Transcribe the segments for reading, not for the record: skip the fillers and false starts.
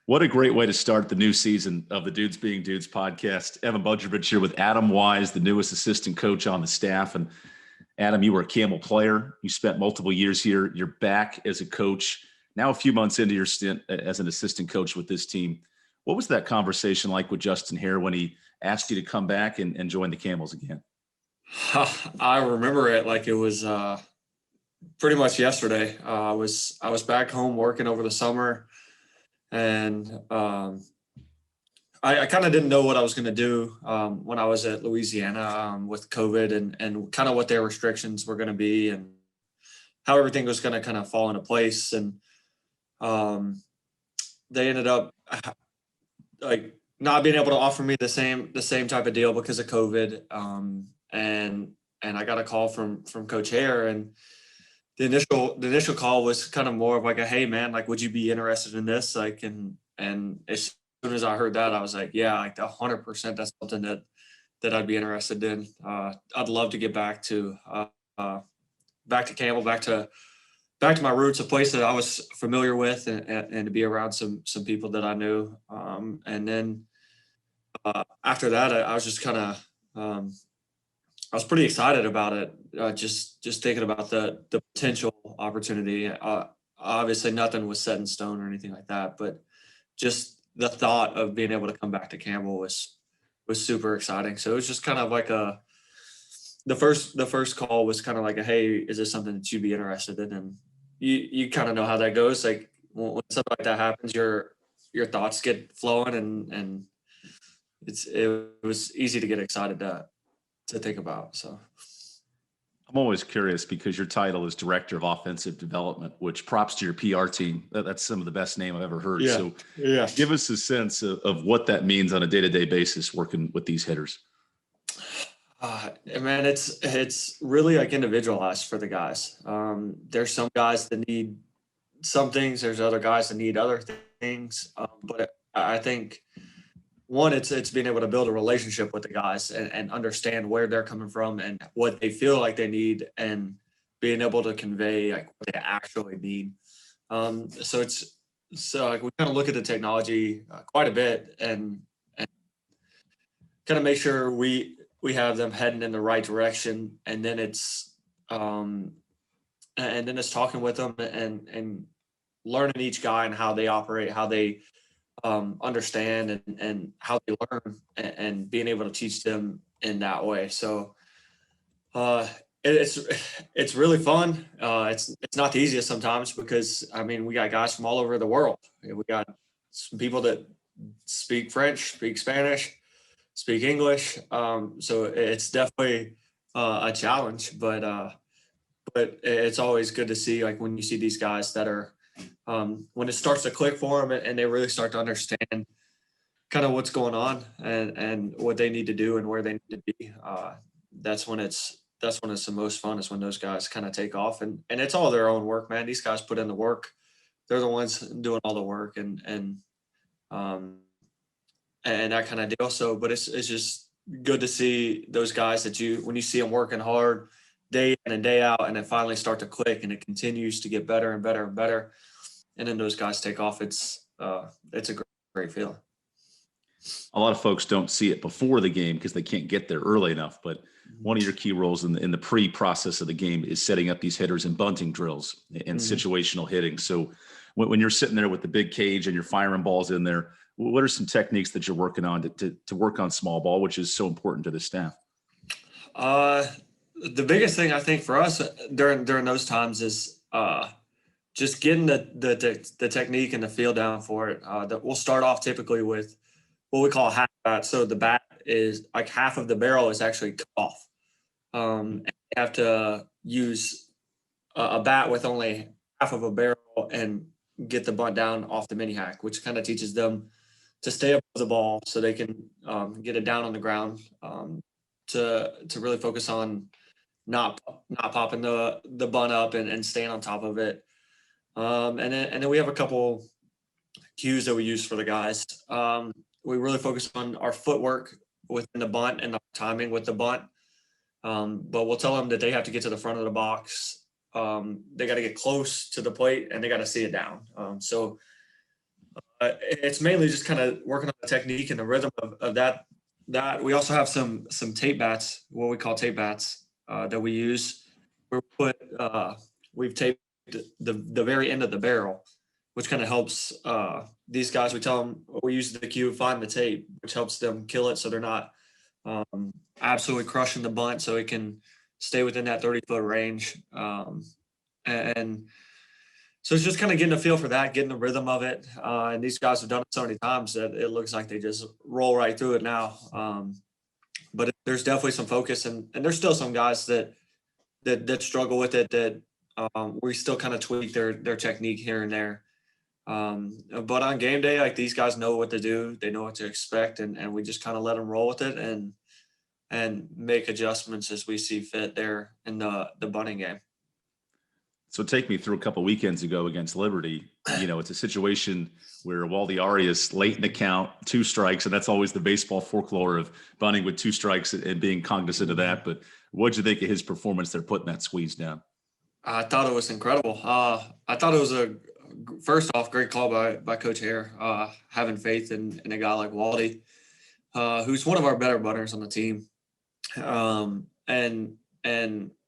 What a great way to start the new season of the Dudes Being Dudes podcast. Evan Budrovich here with Adam Wyse, the newest assistant coach on the staff. And Adam, you were a Campbell player. You spent multiple years here. You're back as a coach, now a few months into your stint as an assistant coach with this team. What was that conversation like with Justin Hare when he asked you to come back and join the Camels again? I remember it like it was pretty much yesterday. I was back home working over the summer, and I kind of didn't know what I was going to do when I was at Louisiana with COVID and kind of what their restrictions were going to be and how everything was going to kind of fall into place. And they ended up like not being able to offer me the same type of deal because of COVID. And I got a call from Coach Hare, and the initial call was kind of more of like a, hey man, like, would you be interested in this? Like, and as soon as I heard that, I was like, yeah, like 100%. That's something that I'd be interested in. I'd love to get back to Campbell, back to my roots, a place that I was familiar with, and to be around some people that I knew. And then after that, I was just kind of I was pretty excited about it. Just thinking about the potential opportunity. Obviously, nothing was set in stone or anything like that, but just the thought of being able to come back to Campbell was super exciting. So it was just kind of like the first call was kind of like a, hey, is this something that you'd be interested in? And you kind of know how that goes. Like when something like that happens, your thoughts get flowing, and it was easy to get excited to think about. So I'm always curious because your title is Director of Offensive Development, which props to your PR team. That's some of the best name I've ever heard. Yeah. So give us a sense of what that means on a day-to-day basis working with these hitters. Man, it's really like individualized for the guys. There's some guys that need some things. There's other guys that need other things. But I think one, it's being able to build a relationship with the guys and understand where they're coming from and what they feel like they need, and being able to convey like what they actually need. So like we kind of look at the technology quite a bit and kind of make sure we have them heading in the right direction, and then it's talking with them and learning each guy and how they operate, how they understand and how they learn, and being able to teach them in that way. So it's really fun. It's not the easiest sometimes because I mean we got guys from all over the world. We got some people that speak French, speak Spanish, speak English. So it's definitely a challenge, but it's always good to see, like when you see these guys that are when it starts to click for them and they really start to understand kind of what's going on and what they need to do and where they need to be. That's when it's the most fun, is when those guys kind of take off, and it's all their own work, man. These guys put in the work. They're the ones doing all the work and that kind of deal. So, but it's just good to see those guys that when you see them working hard day in and day out, and it finally start to click, and it continues to get better and better and better, and then those guys take off. It's a great feeling. A lot of folks don't see it before the game because they can't get there early enough, but one of your key roles in the pre-process of the game is setting up these hitters in bunting drills and situational hitting. So when you're sitting there with the big cage and you're firing balls in there, what are some techniques that you're working on to work on small ball, which is so important to the staff? The biggest thing I think for us during those times is just getting the technique and the feel down for it. We'll start off typically with what we call a half bat. So the bat is like half of the barrel is actually cut off. And you have to use a bat with only half of a barrel and get the bunt down off the mini hack, which kind of teaches them to stay above the ball so they can get it down on the ground, to really focus on not popping the bunt up and staying on top of it. And then we have a couple cues that we use for the guys. We really focus on our footwork within the bunt and the timing with the bunt. But we'll tell them that they have to get to the front of the box. They got to get close to the plate and they got to see it down. So it's mainly just kind of working on the technique and the rhythm of that. That we also have some tape bats, what we call tape bats, that we use. We've taped the very end of the barrel, which kind of helps these guys. We tell them we use the cue, find the tape, which helps them kill it so they're not absolutely crushing the bunt, so it can stay within that 30-foot range. And so it's just kind of getting a feel for that, getting the rhythm of it. And these guys have done it so many times that it looks like they just roll right through it now. But there's definitely some focus, and there's still some guys that struggle with it, that we still kind of tweak their technique here and there. But on game day, like, these guys know what to do, they know what to expect, and we just kind of let them roll with it and make adjustments as we see fit there in the bunting game. So take me through a couple of weekends ago against Liberty. It's a situation where Waldy Arias late in the count, 2 strikes, and that's always the baseball folklore of bunting with 2 strikes and being cognizant of that. But what'd you think of his performance there, putting that squeeze down? I thought it was incredible. I thought it was first off, great call by Coach Hare, having faith in a guy like Waldy, who's one of our better butters on the team, and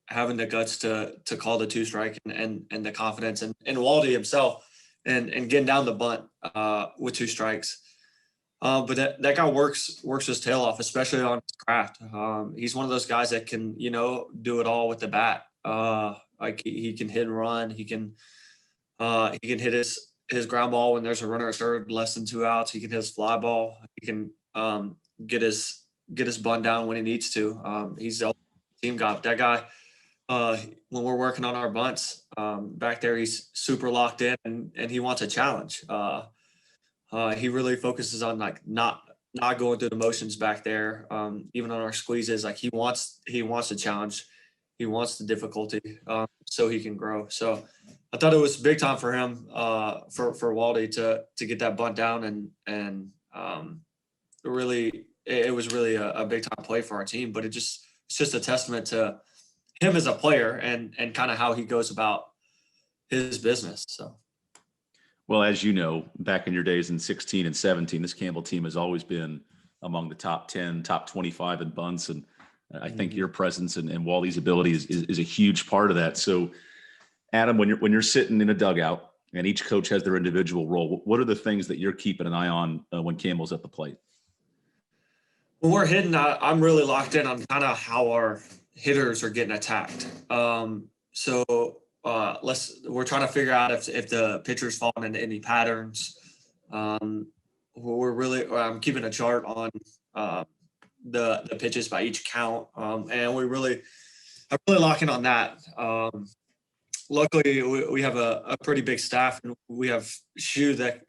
having the guts to call the 2 strike and the confidence and Waldy himself and getting down the bunt with 2 strikes. But that guy works his tail off, especially on his craft. He's one of those guys that can, do it all with the bat. Like, he can hit and run. He can hit his ground ball when there's a runner at third, less than 2 outs. He can hit his fly ball. He can get his bunt down when he needs to. He's a team guy. That guy, when we're working on our bunts back there, he's super locked in, and he wants a challenge. He really focuses on, like, not going through the motions back there. Even on our squeezes, like, he wants the challenge. He wants the difficulty, so he can grow. So I thought it was big time for him, for Waldy to get that bunt down, and really, it was really a big time play for our team. But it's just a testament to him as a player and kind of how he goes about his business. So. Well, as you know, back in your days in 16 and 17, this Campbell team has always been among the top 10, top 25 in bunts. And I think your presence and Waldy's ability is a huge part of that. So, Adam, when you're sitting in a dugout and each coach has their individual role, what are the things that you're keeping an eye on when Campbell's at the plate? When we're hitting, I'm really locked in on kind of how our hitters are getting attacked. We're trying to figure out if the pitcher's falling into any patterns. I'm keeping a chart on the pitches by each count, and I'm really locking on that. Luckily, we have a pretty big staff, and we have Shu that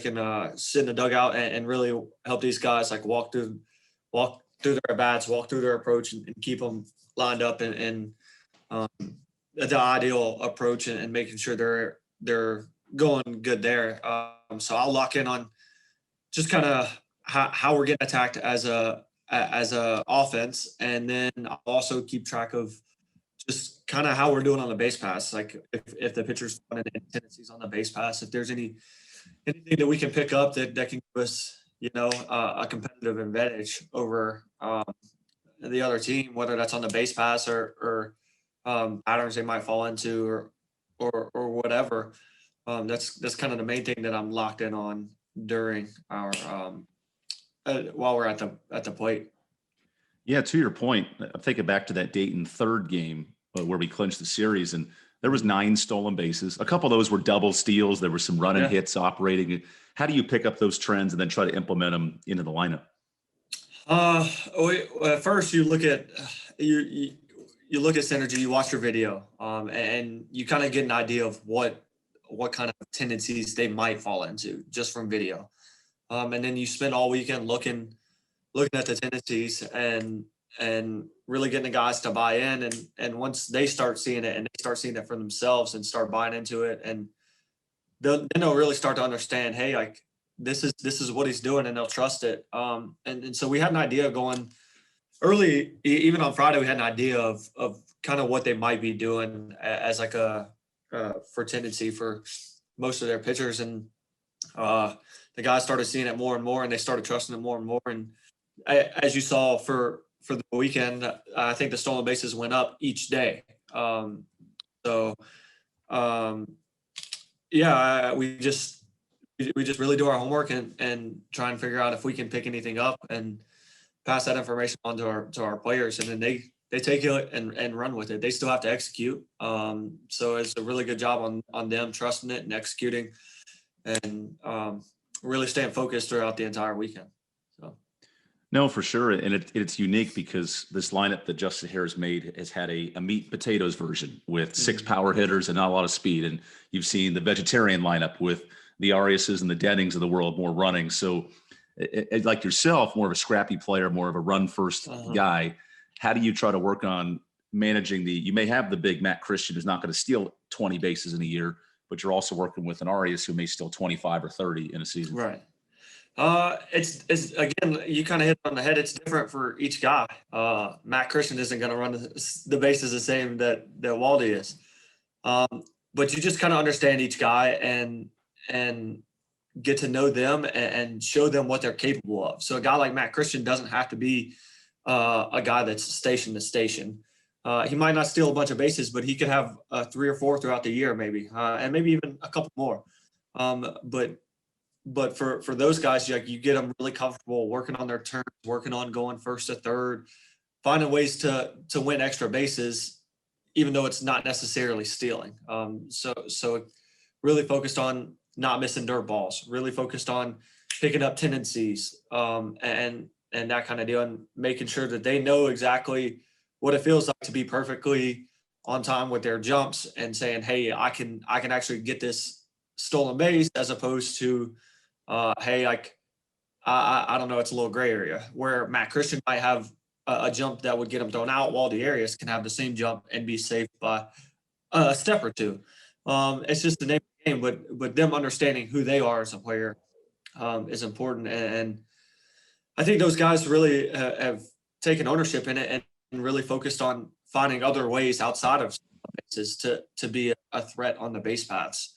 can sit in the dugout and really help these guys, like, walk through their bats, walk through their approach, and keep them lined up and the ideal approach and making sure they're going good there. So I'll lock in on just kind of how we're getting attacked as a offense, and then I'll also keep track of just kind of how we're doing on the base pass. Like, if the pitcher's running tendencies on the base pass, if there's anything that we can pick up that can give us, a competitive advantage over the other team, whether that's on the base pass or patterns they might fall into or whatever. That's kind of the main thing that I'm locked in on during our while we're at the plate. Yeah, to your point, I'm thinking back to that Dayton third game where we clinched the series, and there was 9 stolen bases. A couple of those were double steals. There were some running hits operating. How do you pick up those trends and then try to implement them into the lineup? At first, you look at you look at synergy. You watch your video, and you kind of get an idea of what kind of tendencies they might fall into just from video. And then you spend all weekend looking at the tendencies and really getting the guys to buy in. And once they start seeing it and they start seeing it for themselves and start buying into it, and then they'll really start to understand, hey, like, this is what he's doing, and they'll trust it. And so we had an idea going early, even on Friday, we had an idea of kind of what they might be doing as like for tendency for most of their pitchers. And the guys started seeing it more and more, and they started trusting it more and more. And as you saw for the weekend, I think the stolen bases went up each day. So yeah, we just really do our homework and try and figure out if we can pick anything up and pass that information on to our players, and then they take it and run with it. They still have to execute. So it's a really good job on them trusting it and executing, and really staying focused throughout the entire weekend. So. No, for sure. And it's unique because this lineup that Justin Harris made has had a meat and potatoes version with 6 power hitters and not a lot of speed. And you've seen the vegetarian lineup with the Ariases and the Dennings of the world more running. So like yourself, more of a scrappy player, more of a run first guy. How do you try to work on managing you may have the big Matt Christian who's not going to steal 20 bases in a year, but you're also working with an Arias who may steal 25 or 30 in a season. Right. It's again, you kind of hit on the head. It's different for each guy. Matt Christian isn't going to run the bases the same that Waldy is. But you just kind of understand each guy and get to know them and show them what they're capable of. So a guy like Matt Christian doesn't have to be a guy that's station to station. He might not steal a bunch of bases, but he could have 3 or 4 throughout the year, maybe, and maybe even a couple more. But for those guys, you get them really comfortable working on their turns, working on going first to third, finding ways to win extra bases, even though it's not necessarily stealing. So really focused on not missing dirt balls, really focused on picking up tendencies, and that kind of deal, and making sure that they know exactly what it feels like to be perfectly on time with their jumps and saying, hey, I can actually get this stolen base, as opposed to, hey, like, I don't know, it's a little gray area where Matt Christian might have a jump that would get him thrown out, while the Arias can have the same jump and be safe by a step or two. It's just the name of the game, but them understanding who they are as a player is important. And I think those guys really have taken ownership in it and really focused on finding other ways outside of bases to be a threat on the base paths.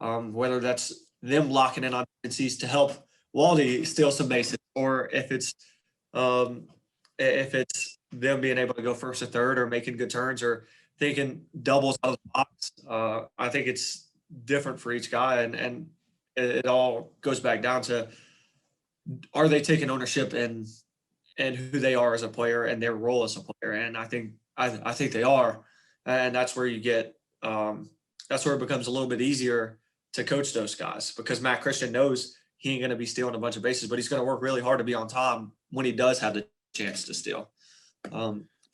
Whether that's them locking in on tendencies to help Waldy steal some bases, or if it's them being able to go first or third, or making good turns, or taking doubles out of the box. I think it's different for each guy, and it all goes back down to, are they taking ownership in who they are as a player and their role as a player? And I think they are, and that's where you get that's where it becomes a little bit easier to coach those guys, because Matt Christian knows he ain't going to be stealing a bunch of bases, but he's going to work really hard to be on time when he does have the chance to steal.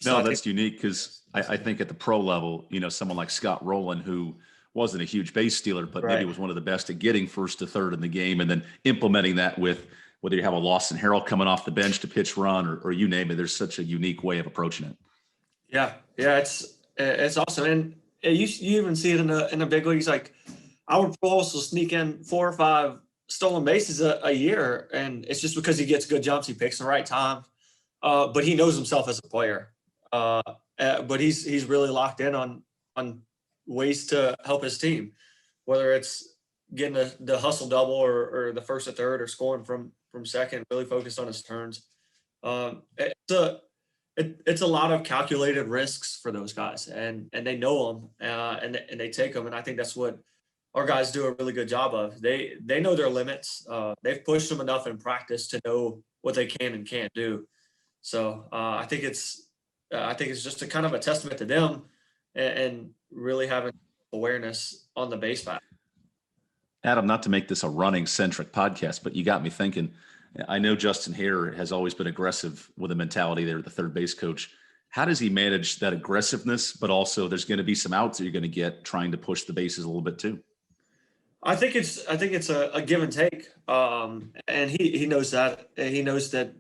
That's unique, because I think at the pro level, someone like Scott Rowland, who wasn't a huge base stealer, but maybe was one of the best at getting first to third in the game, and then implementing that with whether you have a Lawson Harrell coming off the bench to pitch run, or you name it. There's such a unique way of approaching it. Yeah, it's awesome, and you even see it in the big leagues. Like, I would also sneak in 4 or 5 stolen bases a year, and it's just because he gets good jumps, he picks the right time, but he knows himself as a player. But he's really locked in on ways to help his team, whether it's getting the hustle double or the first to third, or scoring from second. Really focused on his turns. It's a lot of calculated risks for those guys, and they know them, and they take them. And I think that's what our guys do a really good job of. They know their limits. They've pushed them enough in practice to know what they can and can't do. So I think it's just a kind of a testament to them and really having awareness on the base path. Adam, not to make this a running centric podcast, but you got me thinking. I know Justin Hare has always been aggressive with a mentality there, the third base coach. How does he manage that aggressiveness, but also there's going to be some outs that you're going to get trying to push the bases a little bit too? I think it's a give and take. And he knows that. He knows that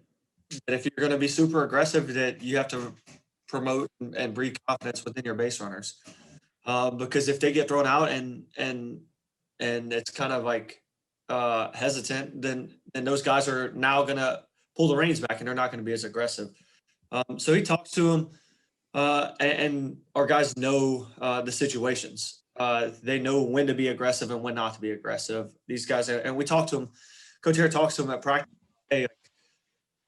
if you're going to be super aggressive, that you have to promote and breed confidence within your base runners. Because if they get thrown out and it's kind of like hesitant, then those guys are now going to pull the reins back, and they're not going to be as aggressive. So he talks to them, and our guys know the situations. They know when to be aggressive and when not to be aggressive. These guys, and we talk to them Coach Harris talks to them at practice. Hey,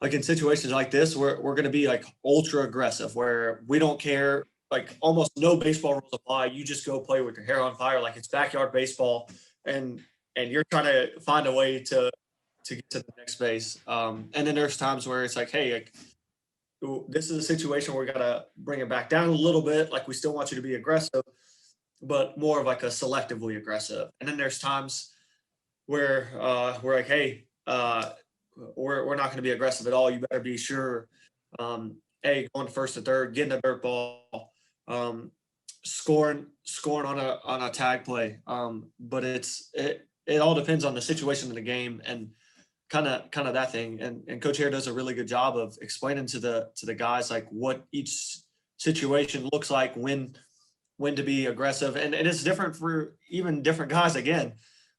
like in situations like this, we're going to be like ultra aggressive, where we don't care. Like almost no baseball rules apply. You just go play with your hair on fire, like it's backyard baseball, and you're trying to find a way to get to the next base. And then there's times where it's like, hey, like, this is a situation where we got to bring it back down a little bit. Like we still want you to be aggressive, but more of like a selectively aggressive. And then there's times where we're like, hey, we're not going to be aggressive at all. You better be sure, hey, going first to third, getting a dirt ball, scoring on a tag play. But it all depends on the situation of the game and kind of that thing. And Coach Hare does a really good job of explaining to the guys like what each situation looks like, when to be aggressive, and it's different for even different guys. Again,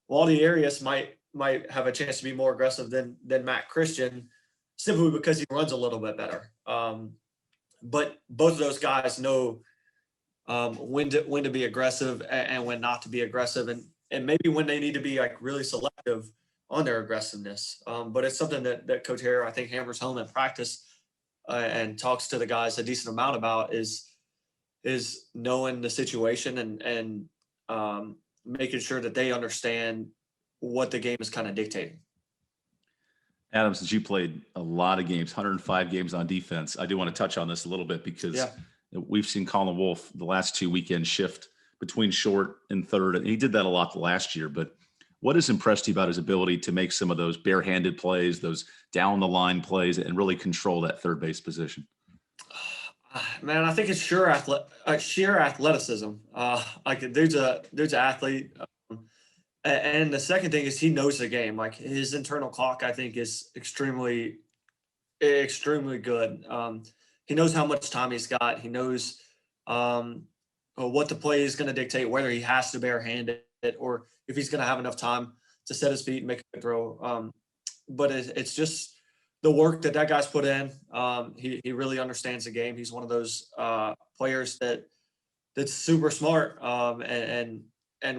Waldy Arias might have a chance to be more aggressive than Matt Christian, simply because he runs a little bit better. But both of those guys know when to be aggressive and when not to be aggressive, and maybe when they need to be like really selective on their aggressiveness. But it's something that Coach Hare, I think, hammers home in practice and talks to the guys a decent amount about is knowing the situation and making sure that they understand what the game is kind of dictating. Adam, since you played a lot of games, 105 games on defense, I do want to touch on this a little bit because we've seen Colin Wolfe the last 2 weekends shift between short and third, and he did that a lot last year. But what has impressed you about his ability to make some of those barehanded plays, those down the line plays, and really control that third base position? Man, I think it's sheer athleticism. Like there's an athlete, and the second thing is he knows the game. Like his internal clock, I think, is extremely good. He knows how much time he's got. He knows what the play is going to dictate, whether he has to barehand it or if he's going to have enough time to set his feet and make a throw. But it's just the work that guy's put in. He really understands the game. He's one of those players that's super smart and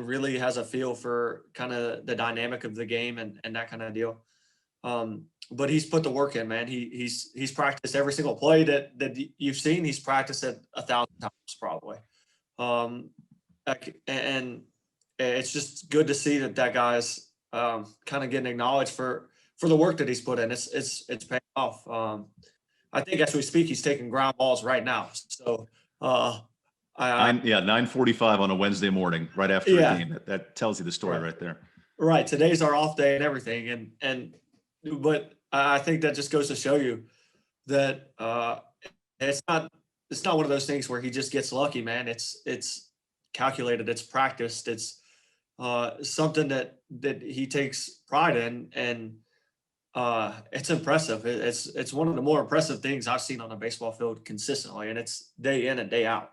really has a feel for kind of the dynamic of the game and that kind of deal. But he's put the work in, man. He's practiced every single play that you've seen. He's practiced it 1,000 times probably. And it's just good to see that guy's kind of getting acknowledged for the work that he's put in. It's paying off. I think as we speak, he's taking ground balls right now. So 9:45 on a Wednesday morning, right after a game. That tells you the story right there. Right. Today's our off day and everything. But I think that just goes to show you that it's not one of those things where he just gets lucky, man. It's calculated, it's practiced, it's something that he takes pride in, and it's impressive. It's one of the more impressive things I've seen on a baseball field consistently, and it's day in and day out.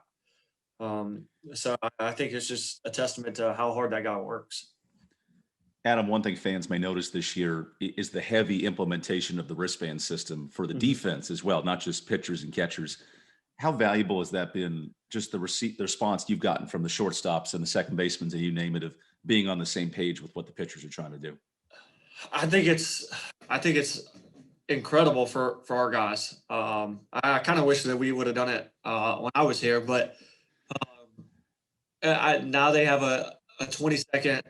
So I think it's just a testament to how hard that guy works. Adam, one thing fans may notice this year is the heavy implementation of the wristband system for the defense as well, not just pitchers and catchers. How valuable has that been, just the response you've gotten from the shortstops and the second basemen, and you name it, of being on the same page with what the pitchers are trying to do? I think it's incredible for our guys. I kind of wish that we would have done it when I was here, but now they have a 20-second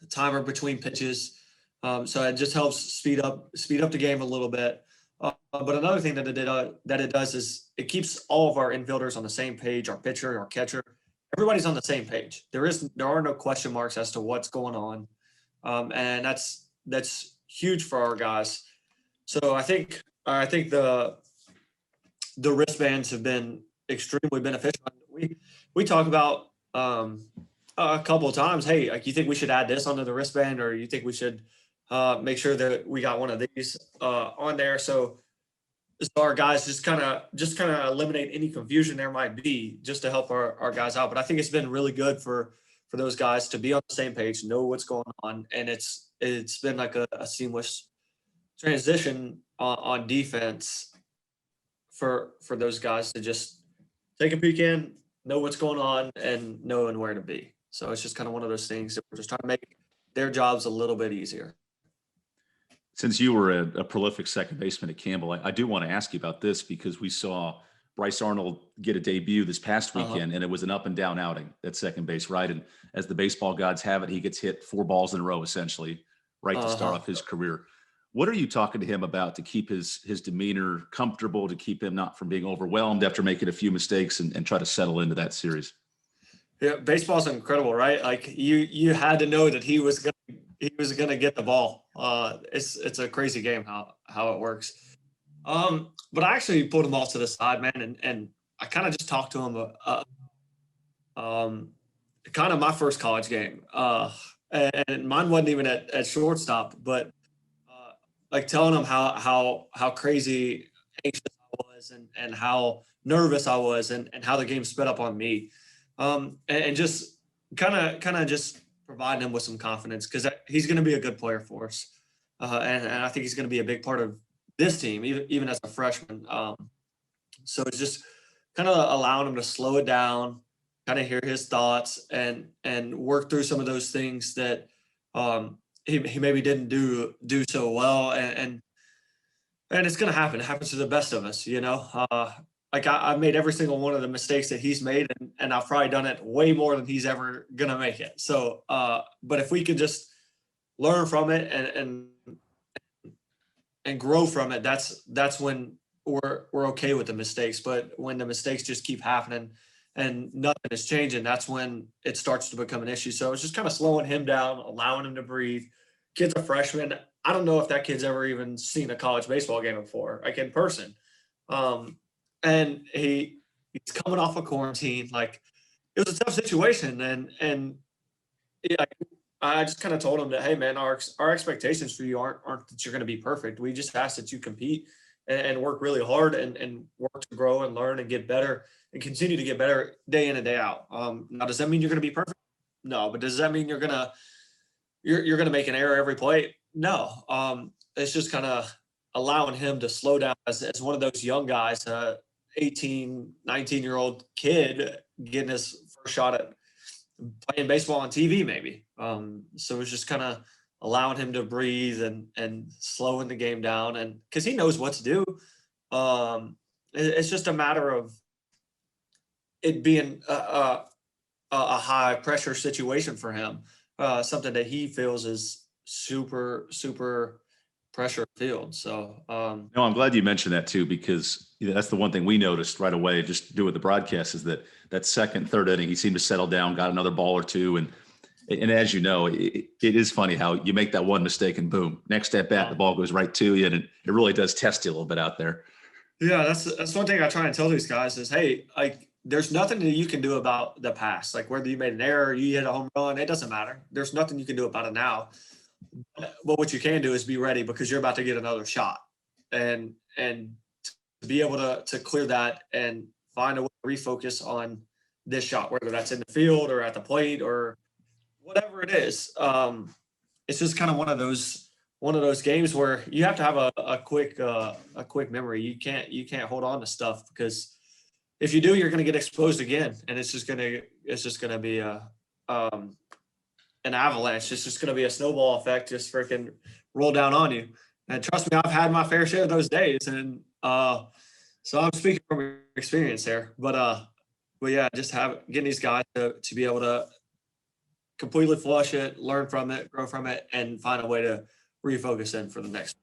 timer between pitches, so it just helps speed up the game a little bit. But another thing that it does is it keeps all of our infielders on the same page. Our pitcher, our catcher, everybody's on the same page. There are no question marks as to what's going on, and that's huge for our guys. So I think the wristbands have been extremely beneficial. We talk about a couple of times, hey, like, you think we should add this onto the wristband, or you think we should make sure that we got one of these on there, so our guys just kind of eliminate any confusion there might be, just to help our guys out. But I think it's been really good for those guys to be on the same page, know what's going on, and it's been like a seamless transition on defense for those guys to just take a peek in, know what's going on, and knowing where to be. So it's just kind of one of those things that we're just trying to make their jobs a little bit easier. Since you were a prolific second baseman at Campbell, I do want to ask you about this because we saw Bryce Arnold get a debut this past Uh-huh. weekend, and it was an up and down outing at second base, right? And as the baseball gods have it, he gets hit 4 balls in a row, essentially, right to start Uh-huh. off his career. What are you talking to him about to keep his demeanor comfortable, to keep him not from being overwhelmed after making a few mistakes and try to settle into that series? Yeah, baseball's incredible, right? Like you had to know that he was gonna get the ball. It's a crazy game how it works. But I actually pulled him off to the side, man, and I kind of just talked to him. Um, Kind of my first college game. And mine wasn't even at shortstop, but uh, like telling him how crazy anxious I was and how nervous I was and how the game sped up on me. And just kind of just providing him with some confidence because he's going to be a good player for us. And I think he's going to be a big part of this team, even as a freshman. So it's just kind of allowing him to slow it down, kind of hear his thoughts, and work through some of those things that he maybe didn't do so well, and it's gonna happen. It happens to the best of us, you know. Like I've made every single one of the mistakes that he's made, and I've probably done it way more than he's ever gonna make it. So, but if we could just learn from it and grow from it, that's when we're okay with the mistakes. But when the mistakes just keep happening and nothing is changing, that's when it starts to become an issue. So it's just kind of slowing him down, allowing him to breathe. Kid's a freshman. I don't know if that kid's ever even seen a college baseball game before, like in person. Um, and he's coming off a quarantine. Like it was a tough situation, and yeah, I just kind of told him that, hey man, our expectations for you aren't that you're going to be perfect. We just ask that you compete and work really hard and work to grow and learn and get better and continue to get better day in and day out. Now, does that mean you're going to be perfect? No, but does that mean you're gonna make an error every play? No. It's just kind of allowing him to slow down as one of those young guys, 18, 19-year-old kid getting his first shot at playing baseball on TV, maybe. So it's just kind of allowing him to breathe and slowing the game down, and because he knows what to do. It's just a matter of it being a high pressure situation for him, something that he feels is super pressure filled. So No, I'm glad you mentioned that too, because that's the one thing we noticed right away, just doing the broadcast, is that second, third inning, he seemed to settle down, got another ball or two. And as you know, it is funny how you make that one mistake and boom, next at bat, the ball goes right to you. And it really does test you a little bit out there. yeah, that's one thing I try and tell these guys is, hey, like there's nothing that you can do about the past. Like whether you made an error, you hit a home run, it doesn't matter. There's nothing you can do about it now. But what you can do is be ready because you're about to get another shot, and to be able to clear that and find a way to refocus on this shot, whether that's in the field or at the plate or whatever it is. It's just kind of one of those games where you have to have a quick memory. You can't hold on to stuff because if you do, you're going to get exposed again, and it's just gonna be an avalanche. It's just going to be a snowball effect, just freaking roll down on you. And trust me, I've had my fair share of those days, and so I'm speaking from experience there. But yeah, just getting these guys to be able to completely flush it, learn from it, grow from it, and find a way to refocus in for the next.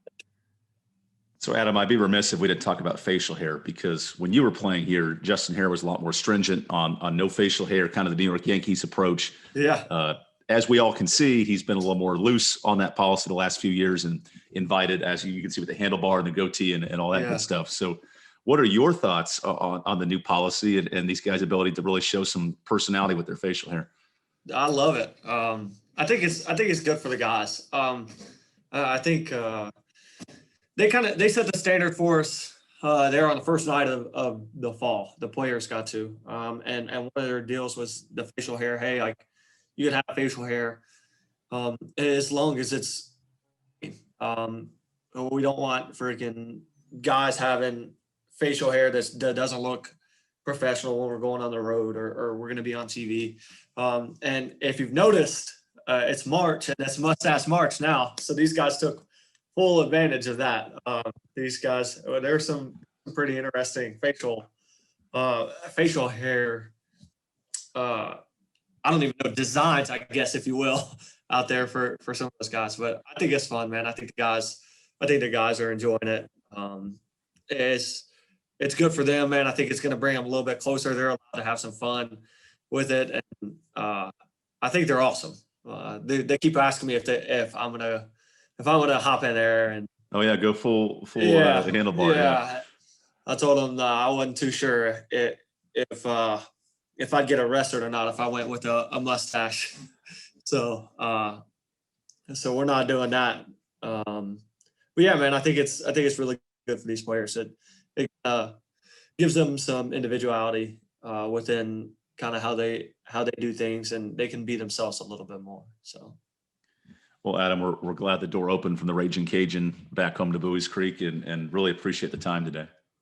So, Adam, I'd be remiss if we didn't talk about facial hair, because when you were playing here, Justin Hair was a lot more stringent on no facial hair, kind of the New York Yankees approach. Yeah. As we all can see, he's been a little more loose on that policy the last few years and invited, as you can see, with the handlebar and the goatee and all that good stuff. So what are your thoughts on the new policy and these guys' ability to really show some personality with their facial hair? I love it. I think it's good for the guys. I think they set the standard for us there on the first night of the fall. The players got to, and one of their deals was the facial hair. Hey, like you can have facial hair as long as it's. We don't want freaking guys having facial hair that doesn't look professional when we're going on the road or we're going to be on TV. And if you've noticed, it's March and it's mustache March now. So these guys took full advantage of that. These guys, there's some pretty interesting facial hair. I don't even know, designs, I guess, if you will, out there for some of those guys. But I think it's fun, man. I think the guys are enjoying it. It's good for them, man. I think it's going to bring them a little bit closer. They're allowed to have some fun with it, and I think they're awesome. They keep asking me if I'm gonna hop in there and Oh yeah, go full handlebar. Yeah. I told them I wasn't too sure if I'd get arrested or not if I went with a mustache. So we're not doing that. But yeah, man, I think it's really good for these players. It gives them some individuality within kind of how they do things, and they can be themselves a little bit more. So. Well, Adam, we're glad the door opened from the Raging Cajun back home to Bowie's Creek, and really appreciate the time today.